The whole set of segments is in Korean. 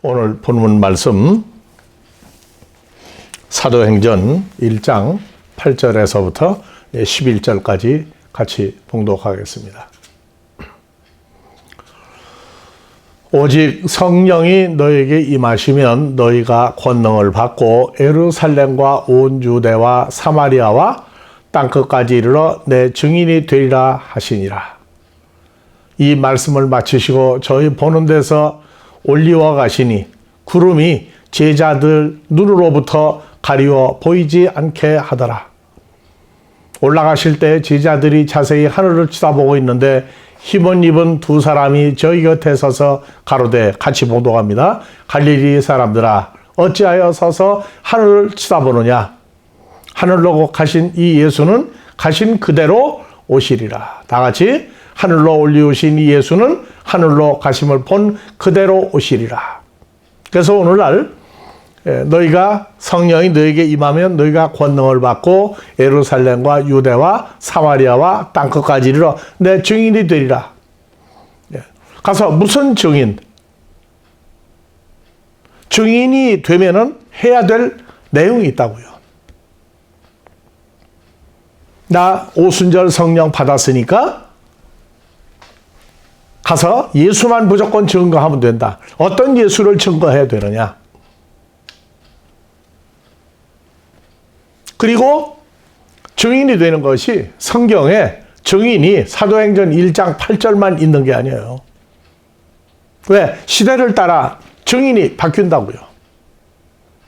오늘 본문 말씀 사도행전 1장 8절에서부터 11절까지 같이 봉독하겠습니다. 오직 성령이 너에게 임하시면 너희가 권능을 받고 예루살렘과 온 유대와 사마리아와 땅끝까지 이르러 내 증인이 되리라 하시니라. 이 말씀을 마치시고 저희 보는 데서 올리워 가시니 구름이 제자들 눈으로부터 가리워 보이지 않게 하더라. 올라가실 때 제자들이 자세히 하늘을 쳐다보고 있는데 힘을 입은 두 사람이 저희 곁에 서서 가로되, 같이 봉독합니다. 갈릴리 사람들아, 어찌하여 서서 하늘을 쳐다보느냐? 하늘로 가신 이 예수는 가신 그대로 오시리라. 다 같이, 하늘로 올리우신 이 예수는 하늘로 가심을 본 그대로 오시리라. 그래서 오늘날 너희가 성령이 너에게 임하면 너희가 권능을 받고 예루살렘과 유대와 사마리아와 땅끝까지 이르러 내 증인이 되리라. 가서 무슨 증인? 증인이 되면은 해야 될 내용이 있다고요. 나 오순절 성령 받았으니까 가서 예수만 무조건 증거하면 된다. 어떤 예수를 증거해야 되느냐? 그리고 증인이 되는 것이 성경에 증인이 사도행전 1장 8절만 있는 게 아니에요. 왜? 시대를 따라 증인이 바뀐다고요.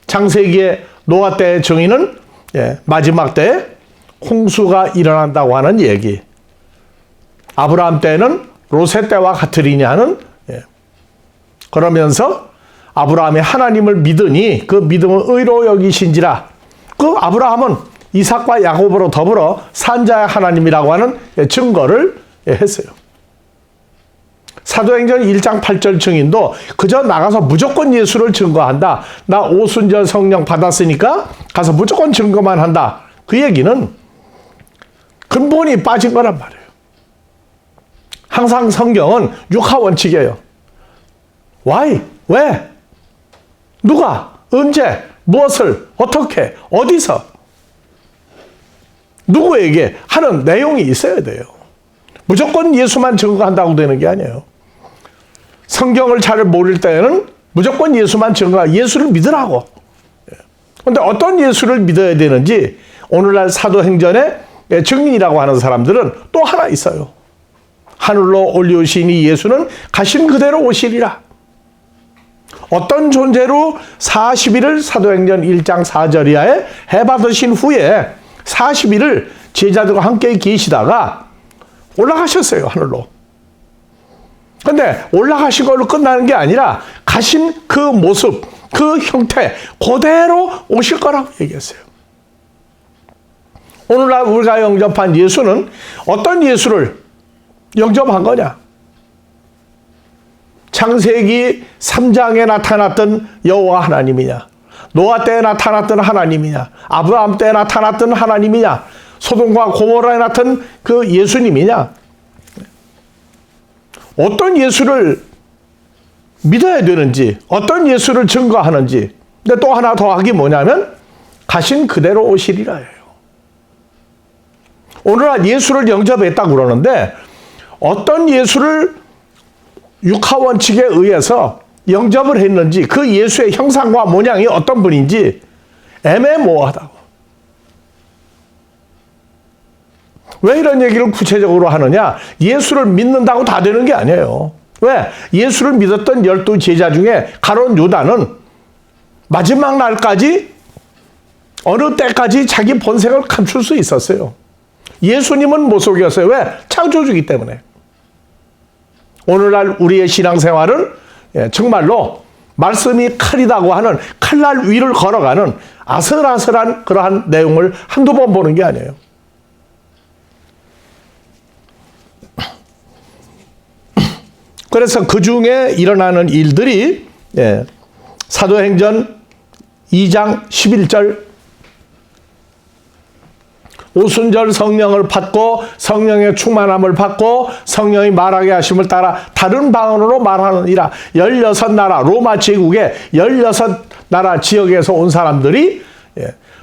창세기의 노아 때의 증인은 마지막 때에 홍수가 일어난다고 하는 얘기. 아브라함 때는 롯의 때와 같으리냐는, 그러면서 아브라함이 하나님을 믿으니 그 믿음을 의로 여기신지라. 그 아브라함은 이삭과 야곱으로 더불어 산자의 하나님이라고 하는 증거를 했어요. 사도행전 1장 8절 증인도 그저 나가서 무조건 예수를 증거한다. 나 오순절 성령 받았으니까 가서 무조건 증거만 한다. 그 얘기는 근본이 빠진 거란 말이에요. 항상 성경은 육하 원칙이에요. Why? 왜? 누가? 언제? 무엇을? 어떻게? 어디서? 누구에게? 하는 내용이 있어야 돼요. 무조건 예수만 증거한다고 되는 게 아니에요. 성경을 잘 모를 때는 무조건 예수만 예수를 믿으라고. 그런데 어떤 예수를 믿어야 되는지 오늘날 사도행전의 증인이라고 하는 사람들은 또 하나 있어요. 하늘로 올리우신 이 예수는 가신 그대로 오시리라. 어떤 존재로 40일을 사도행전 1장 4절 이하에 해받으신 후에 40일을 제자들과 함께 계시다가 올라가셨어요, 하늘로. 근데 올라가신 걸로 끝나는 게 아니라 가신 그 모습, 그 형태 그대로 오실 거라고 얘기했어요. 오늘날 우리가 영접한 예수는 어떤 예수를 영접한 거냐? 창세기 3장에 나타났던 여호와 하나님이냐? 노아 때에 나타났던 하나님이냐? 아브라함 때에 나타났던 하나님이냐? 소돔과 고모라에 나타난 그 예수님이냐? 어떤 예수를 믿어야 되는지, 어떤 예수를 증거하는지. 근데 또 하나 더하기 뭐냐면 가신 그대로 오시리라예요. 오늘날 예수를 영접했다고 그러는데 어떤 예수를 육하 원칙에 의해서 영접을 했는지, 그 예수의 형상과 모양이 어떤 분인지 애매모호하다고. 왜 이런 얘기를 구체적으로 하느냐? 예수를 믿는다고 다 되는 게 아니에요. 왜? 예수를 믿었던 12 제자 중에 가룟 유다는 마지막 날까지, 어느 때까지 자기 본색을 감출 수 있었어요. 예수님은 못 속였어요. 왜? 창조주이기 때문에. 오늘날 우리의 신앙생활은 정말로 말씀이 칼이라고 하는 칼날 위를 걸어가는 아슬아슬한 그러한 내용을 한두 번 보는 게 아니에요. 그래서 그 중에 일어나는 일들이 사도행전 2장 11절 오순절 성령을 받고 성령의 충만함을 받고 성령이 말하게 하심을 따라 다른 방언으로 말하느니라. 16나라 로마 제국의 16나라 지역에서 온 사람들이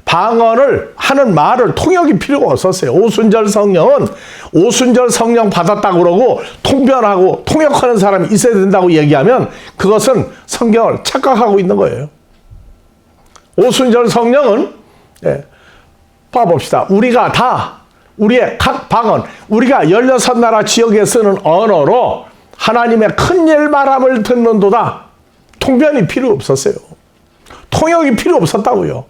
방언을 하는 말을 통역이 필요가 없었어요. 오순절 성령은 오순절 성령 받았다고 그러고 통변하고 통역하는 사람이 있어야 된다고 얘기하면 그것은 성경을 착각하고 있는 거예요. 오순절 성령은 봐봅시다. 우리가 다 우리의 각 방언, 우리가 16나라 지역에 쓰는 언어로 하나님의 큰 일 말함을 듣는도다. 통변이 필요 없었어요. 통역이 필요 없었다고요.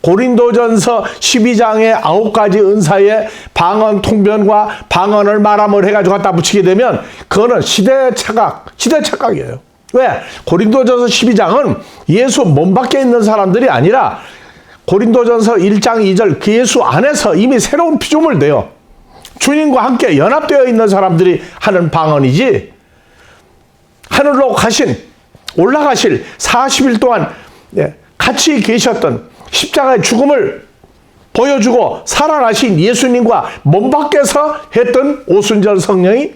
고린도전서 12장의 9가지 은사의 방언 통변과 방언을 말함을 해가지고 갖다 붙이게 되면 그거는 시대 착각이에요. 왜? 고린도전서 12장은 예수 몸 밖에 있는 사람들이 아니라 고린도전서 1장 2절 그 예수 안에서 이미 새로운 피조물 돼요. 주님과 함께 연합되어 있는 사람들이 하는 방언이지, 하늘로 올라가실 40일 동안 같이 계셨던 십자가의 죽음을 보여주고 살아나신 예수님과 몸 밖에서 했던 오순절 성령이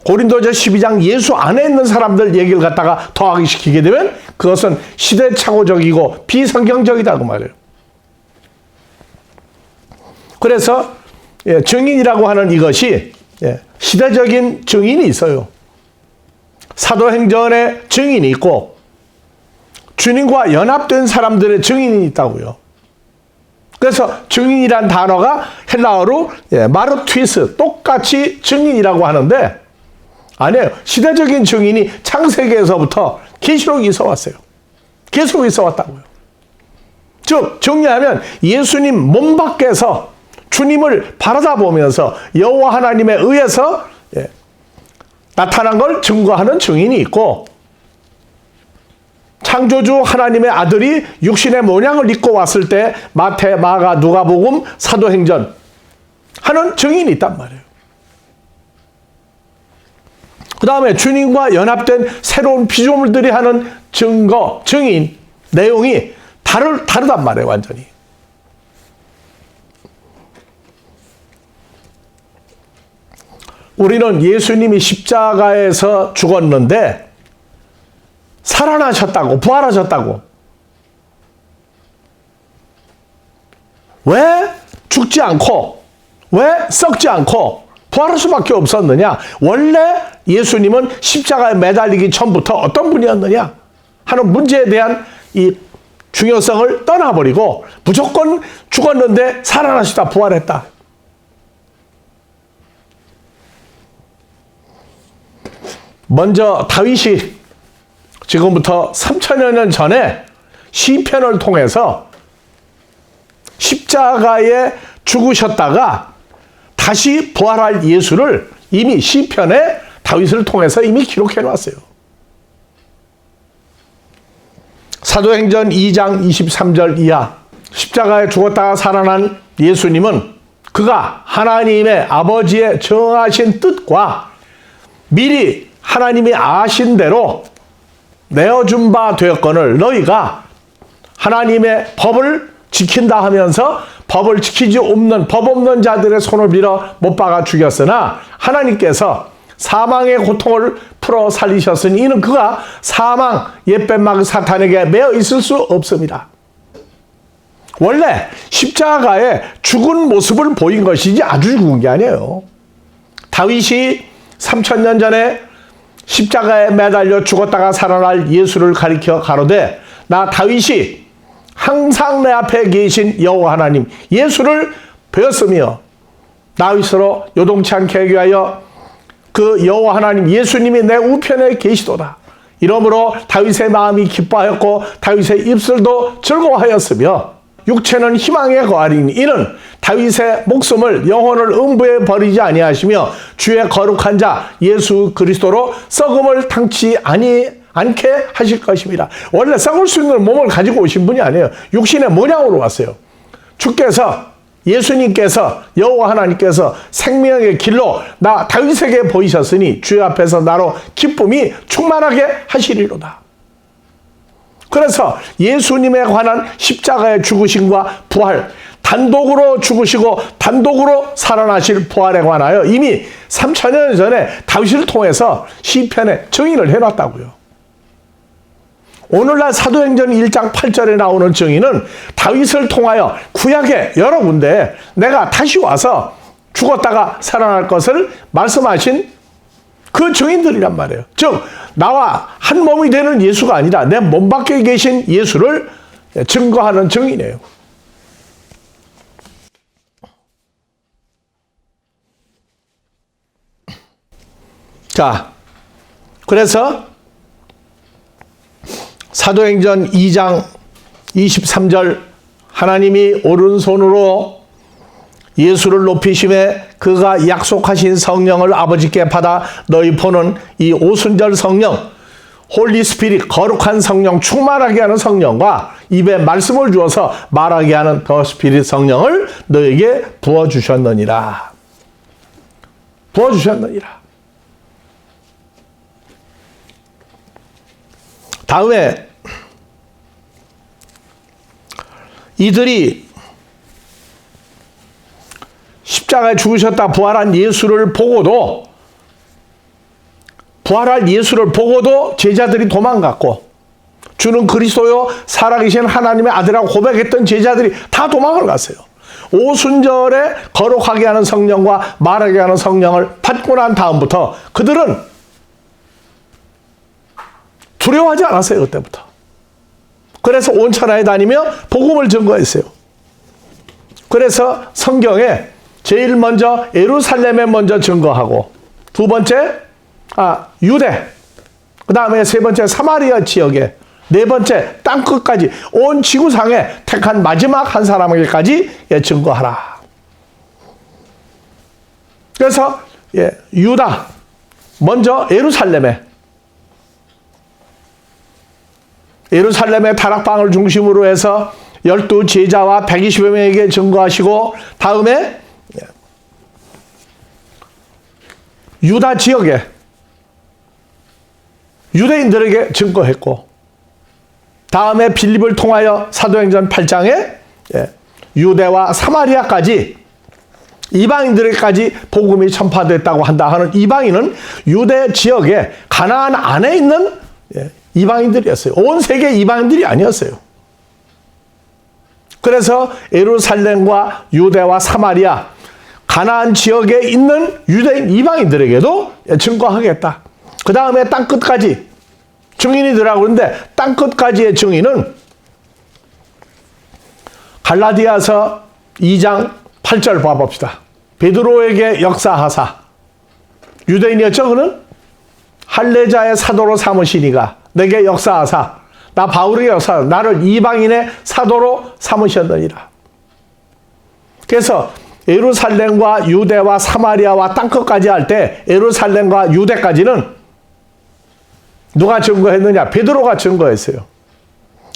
고린도전 12장 예수 안에 있는 사람들 얘기를 갖다가 더하기 시키게 되면 그것은 시대착오적이고 비성경적이다 그 말이에요. 그래서 증인이라고 하는 이것이 시대적인 증인이 있어요. 사도행전에 증인이 있고 주님과 연합된 사람들의 증인이 있다고요. 그래서 증인이란 단어가 헬라어로 마르투이스, 똑같이 증인이라고 하는데 아니에요. 시대적인 증인이 창세기에서부터 계시록이 있어 왔어요. 계속 있어 왔다고요. 즉 정리하면 예수님 몸 밖에서 주님을 바라다 보면서 여호와 하나님에 의해서 나타난 걸 증거하는 증인이 있고, 창조주 하나님의 아들이 육신의 모양을 입고 왔을 때 마태, 마가, 누가복음, 사도행전 하는 증인이 있단 말이에요. 그 다음에 주님과 연합된 새로운 피조물들이 하는 증거, 증인, 내용이 다르단 말이에요, 완전히. 우리는 예수님이 십자가에서 죽었는데 살아나셨다고, 부활하셨다고. 왜 죽지 않고, 왜 썩지 않고 부활할 수밖에 없었느냐? 원래 예수님은 십자가에 매달리기 전부터 어떤 분이었느냐 하는 문제에 대한 이 중요성을 떠나버리고 무조건 죽었는데 살아나시다 부활했다. 먼저 다윗이 지금부터 3000여 년 전에 시편을 통해서 십자가에 죽으셨다가 다시 부활할 예수를 이미 시편에 다윗을 통해서 이미 기록해 놨어요. 사도행전 2장 23절 이하, 십자가에 죽었다가 살아난 예수님은 그가 하나님의 아버지의 정하신 뜻과 미리 하나님이 아신 대로 내어준 바 되었거늘 너희가 하나님의 법을 지킨다 하면서 법을 지키지 없는 법 없는 자들의 손을 밀어 못 박아 죽였으나 하나님께서 사망의 고통을 풀어 살리셨으니 이는 그가 사망 옛뱀막 사탄에게 매어 있을 수 없습니다. 원래 십자가에 죽은 모습을 보인 것이지 아주 죽은 게 아니에요. 다윗이 3000년 전에 십자가에 매달려 죽었다가 살아날 예수를 가리켜 가로되 나 다윗이 항상 내 앞에 계신 여호와 하나님 예수를 배웠으며 다윗으로 요동치 않게 하기 위하여 그 여호와 하나님 예수님이 내 우편에 계시도다. 이러므로 다윗의 마음이 기뻐하였고 다윗의 입술도 즐거워하였으며 육체는 희망에 거하리니 이는 다윗의 목숨을 영혼을 음부에 버리지 아니하시며 주의 거룩한 자 예수 그리스도로 썩음을 당치 않게 하실 것입니다. 원래 썩을 수 있는 몸을 가지고 오신 분이 아니에요. 육신의 모양으로 왔어요. 주께서 예수님께서 여호와 하나님께서 생명의 길로 나 다윗에게 보이셨으니 주의 앞에서 나로 기쁨이 충만하게 하시리로다. 그래서 예수님에 관한 십자가의 죽으심과 부활, 단독으로 죽으시고 단독으로 살아나실 부활에 관하여 이미 3000년 전에 다윗을 통해서 시편에 증인을 해놨다고요. 오늘날 사도행전 1장 8절에 나오는 증인은 다윗을 통하여 구약의 여러 군데 내가 다시 와서 죽었다가 살아날 것을 말씀하신 그 증인들이란 말이에요. 즉 나와 한 몸이 되는 예수가 아니라 내 몸 밖에 계신 예수를 증거하는 증인이에요. 자, 그래서 사도행전 2장 23절 하나님이 오른손으로 예수를 높이심에 그가 약속하신 성령을 아버지께 받아 너희 보는 이 오순절 성령, 홀리 스피릿, 거룩한 성령, 충만하게 하는 성령과 입에 말씀을 주어서 말하게 하는 더 스피릿 성령을 너에게 부어주셨느니라. 부어주셨느니라. 다음에 이들이 십자가에 죽으셨다 부활한 예수를 보고도 부활할 예수를 보고도 제자들이 도망갔고 주는 그리스도요 살아계신 하나님의 아들이라고 고백했던 제자들이 다 도망을 갔어요. 오순절에 거룩하게 하는 성령과 말하게 하는 성령을 받고 난 다음부터 그들은 두려워하지 않았어요. 그때부터. 그래서 온 천하에 다니며 복음을 전거했어요. 그래서 성경에 제일 먼저 예루살렘에 먼저 증거하고 두 번째 유대, 그 다음에 세 번째 사마리아 지역에, 네 번째 땅끝까지 온 지구상에 택한 마지막 한 사람에게까지 증거하라. 그래서 유다 먼저 예루살렘의 다락방을 중심으로 해서 12 제자와 120여 명에게 증거하시고 다음에 유다 지역에 유대인들에게 증거했고 다음에 빌립을 통하여 사도행전 8장에 유대와 사마리아까지 이방인들에게까지 복음이 전파됐다고 한다 하는 이방인은 유대 지역에 가나안 안에 있는 이방인들이었어요. 온 세계 이방인들이 아니었어요. 그래서 예루살렘과 유대와 사마리아 가나안 지역에 있는 유대인 이방인들에게도 증거하겠다. 그 다음에 땅끝까지 증인이 되라고 그러는데 땅끝까지의 증인은 갈라디아서 2장 8절 봐봅시다. 베드로에게 역사하사 유대인이었죠. 그는 할례자의 사도로 삼으시니가 내게 역사하사 나 바울에게 역사하사 나를 이방인의 사도로 삼으셨느니라. 그래서 예루살렘과 유대와 사마리아와 땅끝까지 할 때 예루살렘과 유대까지는 누가 증거했느냐? 베드로가 증거했어요.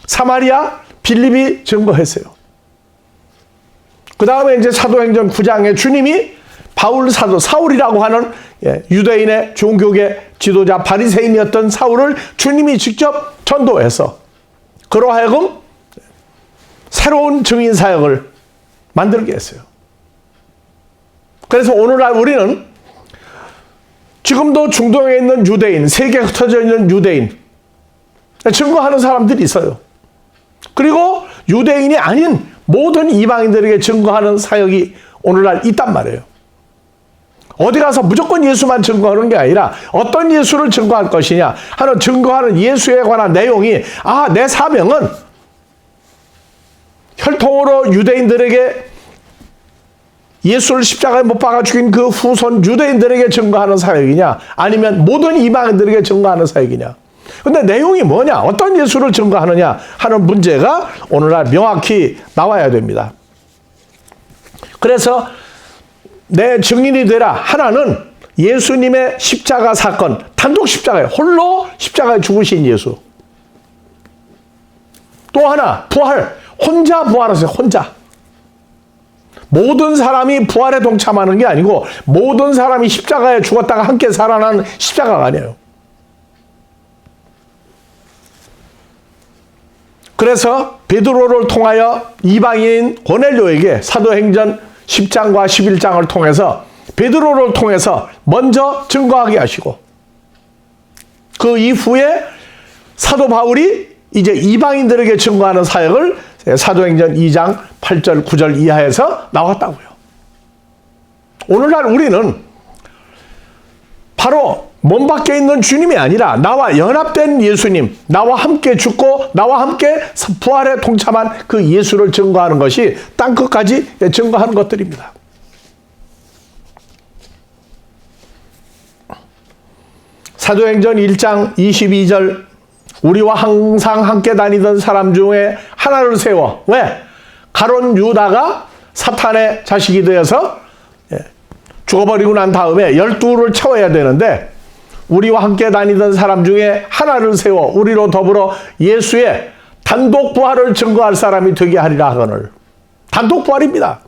사마리아 빌립이 증거했어요. 그 다음에 이제 사도행전 9장에 주님이 바울 사도 사울이라고 하는 유대인의 종교계 지도자 바리새인이었던 사울을 주님이 직접 전도해서 그로 하여금 새로운 증인 사역을 만들게 했어요. 그래서 오늘날 우리는 지금도 중동에 있는 유대인, 세계에 흩어져 있는 유대인 증거하는 사람들이 있어요. 그리고 유대인이 아닌 모든 이방인들에게 증거하는 사역이 오늘날 있단 말이에요. 어디 가서 무조건 예수만 증거하는 게 아니라 어떤 예수를 증거할 것이냐 하는 증거하는 예수에 관한 내용이 내 사명은 혈통으로 유대인들에게 예수를 십자가에 못 박아 죽인 그 후손 유대인들에게 증거하는 사역이냐 아니면 모든 이방인들에게 증거하는 사역이냐. 근데 내용이 뭐냐, 어떤 예수를 증거하느냐 하는 문제가 오늘날 명확히 나와야 됩니다. 그래서 내 증인이 되라. 하나는 예수님의 십자가 사건, 단독 십자가에 홀로 십자가에 죽으신 예수. 또 하나 부활, 혼자 부활하세요. 혼자. 모든 사람이 부활에 동참하는 게 아니고 모든 사람이 십자가에 죽었다가 함께 살아나는 십자가가 아니에요. 그래서 베드로를 통하여 이방인 고넬료에게 사도행전 10장과 11장을 통해서 베드로를 통해서 먼저 증거하게 하시고, 그 이후에 사도 바울이 이제 이방인들에게 증거하는 사역을 사도행전 2장 8절 9절 이하에서 나왔다고요. 오늘날 우리는 바로 몸 밖에 있는 주님이 아니라 나와 연합된 예수님, 나와 함께 죽고 나와 함께 부활에 동참한 그 예수를 증거하는 것이 땅끝까지 증거하는 것들입니다. 사도행전 1장 22절, 우리와 항상 함께 다니던 사람 중에 하나를 세워. 왜? 가룟 유다가 사탄의 자식이 되어서 죽어버리고 난 다음에 12를 채워야 되는데, 우리와 함께 다니던 사람 중에 하나를 세워 우리로 더불어 예수의 단독 부활을 증거할 사람이 되게 하리라 하거늘. 단독 부활입니다.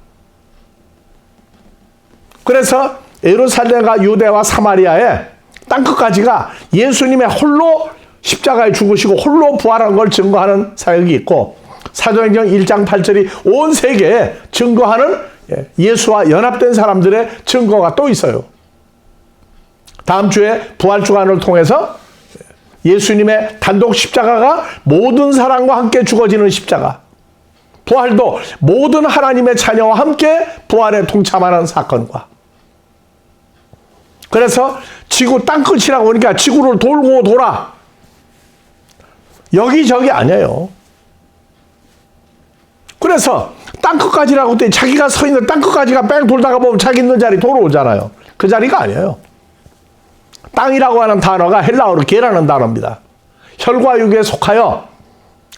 그래서 예루살렘과 유대와 사마리아에 땅끝까지가 예수님의 홀로 십자가에 죽으시고 홀로 부활한 걸 증거하는 사역이 있고, 사도행전 1장 8절이 온 세계에 증거하는 예수와 연합된 사람들의 증거가 또 있어요. 다음 주에 부활주간을 통해서 예수님의 단독 십자가가 모든 사람과 함께 죽어지는 십자가, 부활도 모든 하나님의 자녀와 함께 부활에 동참하는 사건과, 그래서 지구 땅끝이라고 하니까 지구를 돌고 돌아, 여기저기 아니에요. 그래서 땅끝까지라고 했더니 자기가 서 있는 땅끝까지가 뺑 돌다가 보면 자기 있는 자리 돌아오잖아요. 그 자리가 아니에요. 땅이라고 하는 단어가 헬라어로 게라는 단어입니다. 혈과 육에 속하여,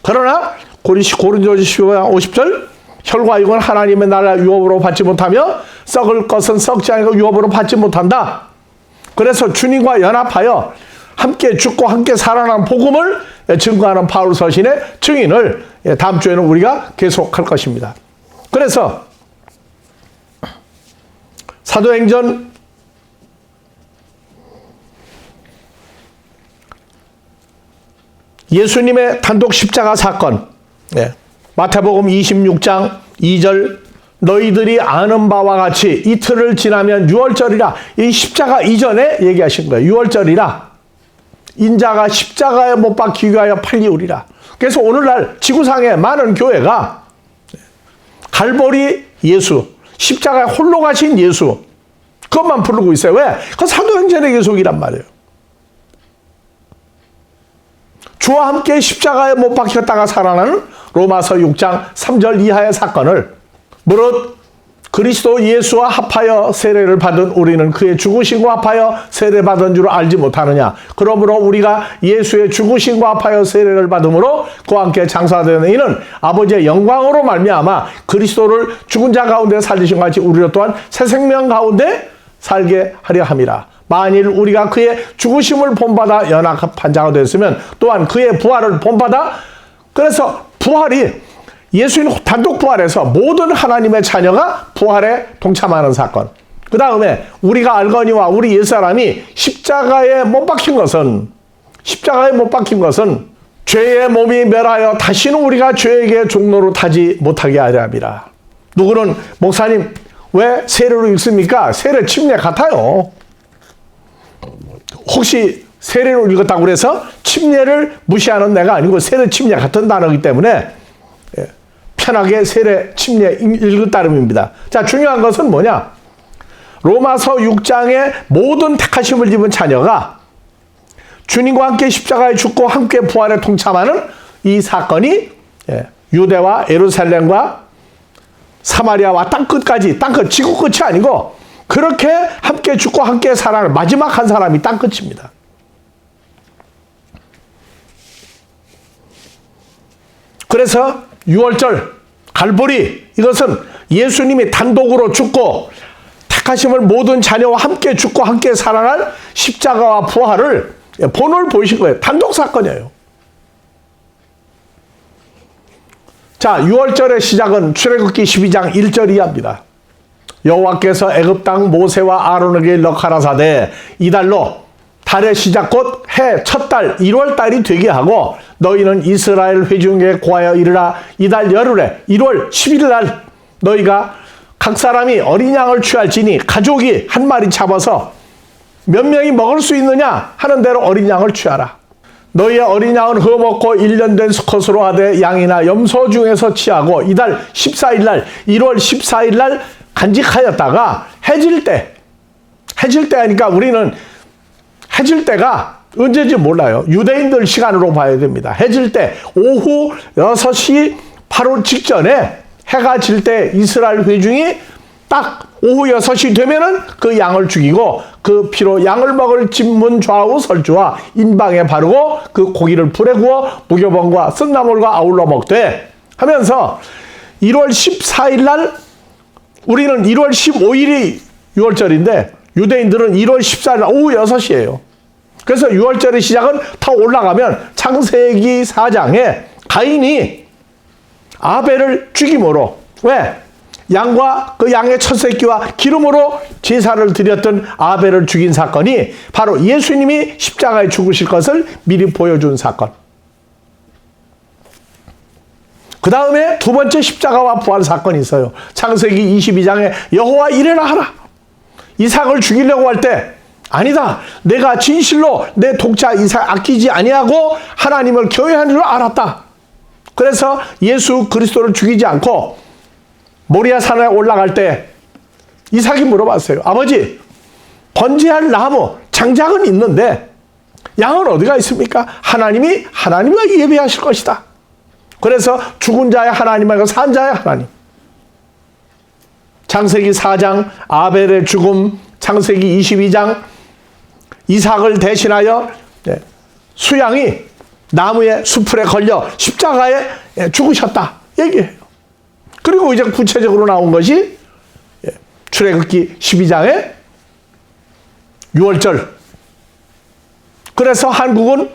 그러나 고린도전서 15장 50절, 혈과 육은 하나님의 나라 유업으로 받지 못하며 썩을 것은 썩지 않고 유업으로 받지 못한다. 그래서 주님과 연합하여 함께 죽고 함께 살아난 복음을 증거하는 바울 서신의 증인을 다음 주에는 우리가 계속할 것입니다. 그래서 사도행전 예수님의 단독 십자가 사건, 마태복음 26장 2절, 너희들이 아는 바와 같이 이틀을 지나면 유월절이라. 이 십자가 이전에 얘기하신 거예요. 유월절이라. 인자가 십자가에 못 박히기 위하여 팔리우리라. 그래서 오늘날 지구상의 많은 교회가 갈보리 예수, 십자가에 홀로 가신 예수, 그것만 부르고 있어요. 왜? 그건 사도행전의 계속이란 말이에요. 주와 함께 십자가에 못 박혔다가 살아나는 로마서 6장 3절 이하의 사건을, 무릇 그리스도 예수와 합하여 세례를 받은 우리는 그의 죽으심과 합하여 세례받은 줄 알지 못하느냐. 그러므로 우리가 예수의 죽으심과 합하여 세례를 받음으로 그와 함께 장사되는 이는 아버지의 영광으로 말미암아 그리스도를 죽은 자 가운데 살리신 같이 우리로 또한 새 생명 가운데 살게 하려 함이라. 만일 우리가 그의 죽으심을 본받아 연합한 자가 되었으면 또한 그의 부활을 본받아, 그래서 부활이 예수님 단독 부활에서 모든 하나님의 자녀가 부활에 동참하는 사건. 그 다음에 우리가 알거니와 우리 옛사람이 십자가에 못 박힌 것은 죄의 몸이 멸하여 다시는 우리가 죄에게 종로로 타지 못하게 하려 함이라. 누구는 목사님 왜 세례로 읽습니까? 세례 침례 같아요. 혹시 세례로 읽었다고 그래서 침례를 무시하는 내가 아니고 세례 침례 같은 단어이기 때문에 편하게 세례 침례 읽을 따름입니다. 자, 중요한 것은 뭐냐? 로마서 6장의 모든 택하심을 입은 자녀가 주님과 함께 십자가에 죽고 함께 부활에 동참하는 이 사건이 유대와 예루살렘과 사마리아와 땅끝까지, 땅끝, 지구 끝이 아니고 그렇게 함께 죽고 함께 살아가는 마지막 한 사람이 땅끝입니다. 그래서 6월절 갈보리, 이것은 예수님이 단독으로 죽고 택하심을 모든 자녀와 함께 죽고 함께 살아날 십자가와 부활을 본을 보이신 거예요. 단독 사건이에요. 자, 6월절의 시작은 출애굽기 12장 1절 이하입니다. 여호와께서 애굽 땅 모세와 아론에게 럭하라사대 이달로 달의 시작 곧 해 첫 달 1월 달이 되게 하고 너희는 이스라엘 회중에게 고하여 이르라. 이달 열흘에 1월 10일 날 너희가 각 사람이 어린 양을 취할지니 가족이 한 마리 잡아서 몇 명이 먹을 수 있느냐 하는 대로 어린 양을 취하라. 너희의 어린 양은 흠없고 1년 된 수컷으로 하되 양이나 염소 중에서 취하고 이달 14일 날 1월 14일 날 간직하였다가 해질 때 하니까 우리는 해질 때가 언제인지 몰라요. 유대인들 시간으로 봐야 됩니다. 해질 때 오후 6시 바로 직전에 해가 질 때 이스라엘 회중이 딱 오후 6시 되면은 그 양을 죽이고 그 피로 양을 먹을 집문 좌우 설주와 인방에 바르고 그 고기를 불에 구워 무교병과 쓴나물과 아울러 먹되 하면서 1월 14일 날 우리는 1월 15일이 6월절인데 유대인들은 1월 14일 날 오후 6시예요. 그래서 6월절의 시작은 더 올라가면 창세기 4장에 가인이 아벨을 죽임으로 왜? 양과 그 양의 첫 새끼와 기름으로 제사를 드렸던 아벨을 죽인 사건이 바로 예수님이 십자가에 죽으실 것을 미리 보여준 사건. 그 다음에 두 번째 십자가와 부활 사건이 있어요. 창세기 22장에 여호와 이래라 하라. 이삭을 죽이려고 할 때 아니다. 내가 진실로 내 독자 이삭 아끼지 아니하고 하나님을 경외하는 줄 알았다. 그래서 예수 그리스도를 죽이지 않고 모리아 산에 올라갈 때 이삭이 물어봤어요. 아버지, 번제할 나무 장작은 있는데 양은 어디가 있습니까? 하나님이 예비하실 것이다. 그래서 죽은 자의 하나님 말고 산 자의 하나님. 창세기 4장 아벨의 죽음, 창세기 22장 이삭을 대신하여 수양이 나무의 수풀에 걸려 십자가에 죽으셨다 얘기해요. 그리고 이제 구체적으로 나온 것이 출애굽기 12장의 6월절. 그래서 한국은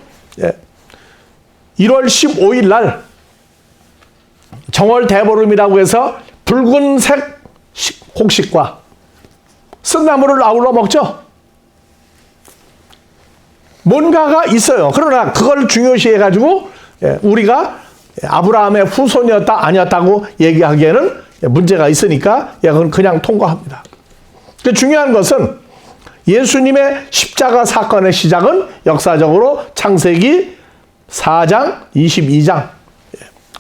1월 15일 날 정월 대보름이라고 해서 붉은색 곡식과 쓴나물을 아울러 먹죠. 뭔가가 있어요. 그러나 그걸 중요시해가지고 우리가 아브라함의 후손이었다 아니었다고 얘기하기에는 문제가 있으니까 그건 그냥 통과합니다. 중요한 것은 예수님의 십자가 사건의 시작은 역사적으로 창세기 4장 22장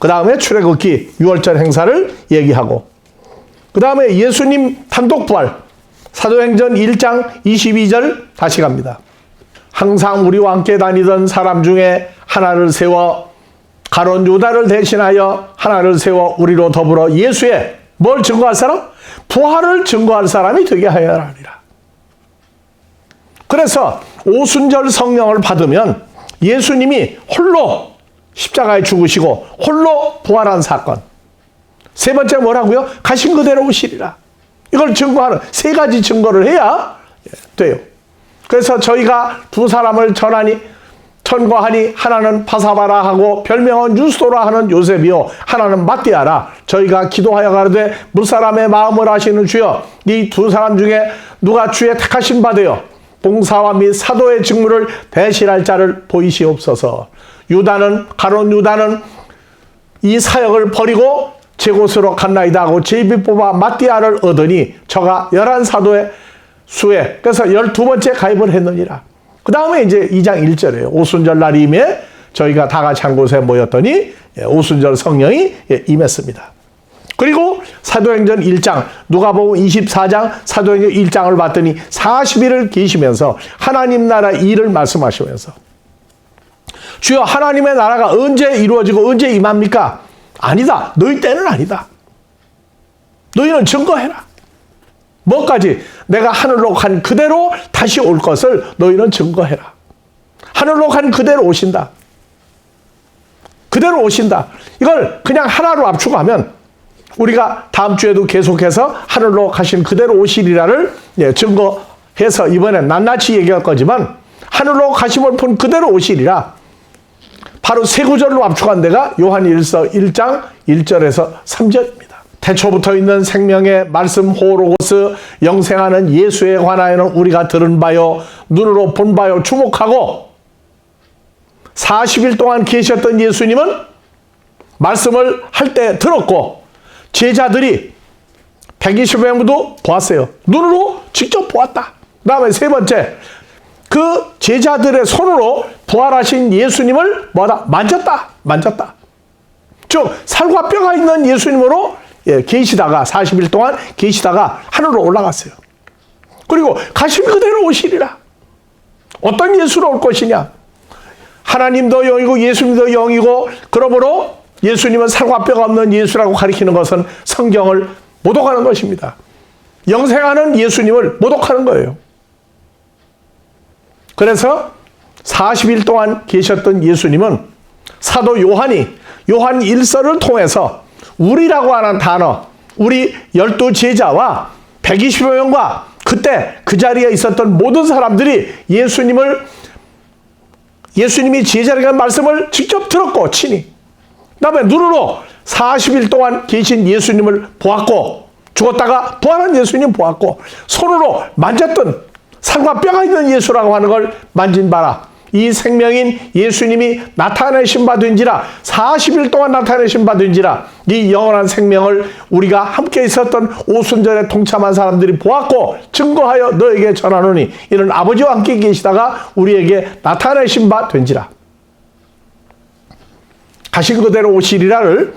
그 다음에 출애굽기 6월절 행사를 얘기하고 그 다음에 예수님 단독부활 사도행전 1장 22절 다시 갑니다. 항상 우리와 함께 다니던 사람 중에 하나를 세워 가룟 유다를 대신하여 하나를 세워 우리로 더불어 예수의 뭘 증거할 사람? 부활을 증거할 사람이 되게 하여야 하리라. 그래서 오순절 성령을 받으면 예수님이 홀로 십자가에 죽으시고 홀로 부활한 사건. 세 번째 뭐라고요? 가신 그대로 오시리라. 이걸 증거하는 세 가지 증거를 해야 돼요. 그래서 저희가 두 사람을 천거하니 하나는 바사바라 하고 별명은 유스도라 하는 요셉이요 하나는 마띠아라. 저희가 기도하여 가로되 무사람의 마음을 아시는 주여 이 두 사람 중에 누가 주의 택하신 바 되어 봉사와 및 사도의 직무를 대신할 자를 보이시옵소서. 가룟 유다는 이 사역을 버리고 제 곳으로 갔나이다 하고 제비 뽑아 마띠아를 얻으니 저가 11사도의 수에 그래서 12번째 가입을 했느니라. 그 다음에 이제 2장 1절이에요. 오순절 날임에 저희가 다 같이 한 곳에 모였더니 오순절 성령이 임했습니다. 그리고 사도행전 1장, 누가복음 24장, 사도행전 1장을 봤더니 40일을 계시면서 하나님 나라 일을 말씀하시면서 주여 하나님의 나라가 언제 이루어지고 언제 임합니까? 아니다. 너희 때는 아니다. 너희는 증거해라. 뭐까지? 내가 하늘로 간 그대로 다시 올 것을 너희는 증거해라. 하늘로 간 그대로 오신다. 그대로 오신다. 이걸 그냥 하나로 압축하면 우리가 다음 주에도 계속해서 하늘로 가신 그대로 오시리라를 증거해서 이번엔 낱낱이 얘기할 거지만 하늘로 가심을 본 그대로 오시리라. 바로 세 구절로 압축한 데가 요한일서 1장 1절에서 3절입니다. 태초부터 있는 생명의 말씀 호로고스 영생하는 예수에 관하여는 우리가 들은 바요 눈으로 본 바요 주목하고 40일 동안 계셨던 예수님은 말씀을 할 때 들었고 제자들이 120명도 보았어요. 눈으로 직접 보았다. 그 다음에 세 번째, 그 제자들의 손으로 부활하신 예수님을 만졌다. 즉 살과 뼈가 있는 예수님으로 계시다가 40일 동안 계시다가 하늘로 올라갔어요. 그리고 가심이 그대로 오시리라. 어떤 예수로 올 것이냐? 하나님도 영이고 예수님도 영이고, 그러므로 예수님은 살과 뼈가 없는 예수라고 가리키는 것은 성경을 모독하는 것입니다. 영생하는 예수님을 모독하는 거예요. 그래서 40일 동안 계셨던 예수님은 사도 요한이 요한 1서를 통해서 우리라고 하는 단어, 우리 12제자와 120여 명과 그때 그 자리에 있었던 모든 사람들이 예수님이 제자에게 한 말씀을 직접 들었고 친히, 그 다음에 눈으로 40일 동안 계신 예수님을 보았고, 죽었다가 부활한 예수님 보았고, 손으로 만졌던 살과 뼈가 있는 예수라고 하는 걸 만진 바라. 이 생명인 예수님이 나타내신 바 된지라, 40일 동안 나타내신 바 된지라. 이 영원한 생명을 우리가 함께 있었던 오순절에 동참한 사람들이 보았고 증거하여 너에게 전하노니 이는 아버지와 함께 계시다가 우리에게 나타내신 바 된지라. 가신 그대로 오시리라를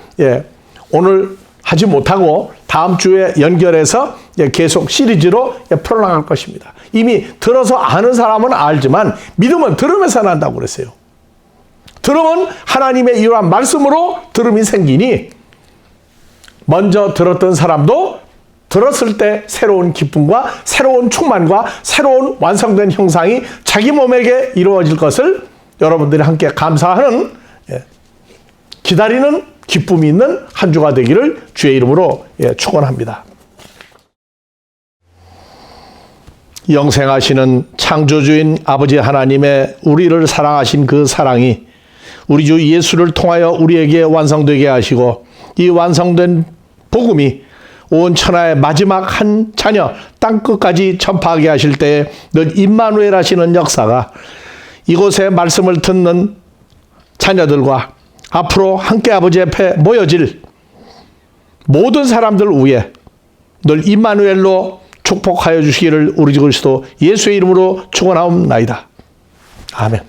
오늘 하지 못하고 다음 주에 연결해서 계속 시리즈로 풀어나갈 것입니다. 이미 들어서 아는 사람은 알지만 믿음은 들으면서 난다고 그랬어요. 들음은 하나님의 이러한 말씀으로 들음이 생기니 먼저 들었던 사람도 들었을 때 새로운 기쁨과 새로운 충만과 새로운 완성된 형상이 자기 몸에게 이루어질 것을 여러분들이 함께 감사하는, 기다리는 기쁨이 있는 한 주가 되기를 주의 이름으로 축원합니다. 영생하시는 창조주인 아버지 하나님의 우리를 사랑하신 그 사랑이 우리 주 예수를 통하여 우리에게 완성되게 하시고, 이 완성된 복음이 온 천하의 마지막 한 자녀 땅끝까지 전파하게 하실 때에 늘 임마누엘 하시는 역사가 이곳에 말씀을 듣는 자녀들과 앞으로 함께 아버지 앞에 모여질 모든 사람들 위에 늘 임마누엘로 축복하여 주시기를 우리 주 그리스도 예수의 이름으로 축원하옵나이다. 아멘.